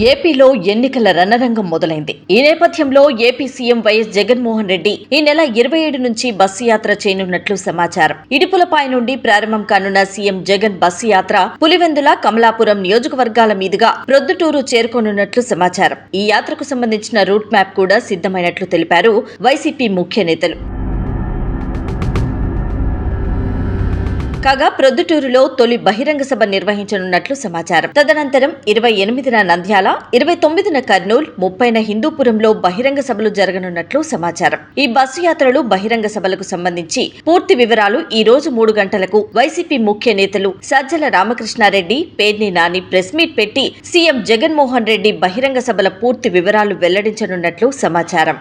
ఏపీలో ఎన్నికల రణరంగం మొదలైంది. ఈ నేపథ్యంలో AP CM YS Jaganmohan Reddy ఈ నెల 27 నుంచి బస్సు యాత్ర చేయనున్నట్లు సమాచారం. ఇడుపులపై నుండి ప్రారంభం కానున్న సీఎం జగన్ బస్సు యాత్ర పులివెందుల, కమలాపురం నియోజకవర్గాల మీదుగా ప్రొద్దుటూరు చేరుకోనున్నట్లు సమాచారం. ఈ యాత్రకు సంబంధించిన రూట్ మ్యాప్ కూడా సిద్ధమైనట్లు తెలిపారు వైసీపీ ముఖ్య నేతలు. కాగా ప్రొద్దుటూరులో తొలి బహిరంగ సభ నిర్వహించనున్నట్లు సమాచారం. తదనంతరం 28న నంద్యాల, 29న కర్నూలు, 30న హిందూపురంలో బహిరంగ సభలు జరగనున్నట్లు సమాచారం. ఈ బస్సు యాత్రలు, బహిరంగ సభలకు సంబంధించి పూర్తి వివరాలు ఈ రోజు 3 గంటలకు వైసీపీ ముఖ్య నేతలు సజ్జల రామకృష్ణారెడ్డి, పేర్ని నాని ప్రెస్ మీట్ పెట్టి సీఎం జగన్మోహన్ రెడ్డి బహిరంగ సభల పూర్తి వివరాలు వెల్లడించనున్నట్లు సమాచారం.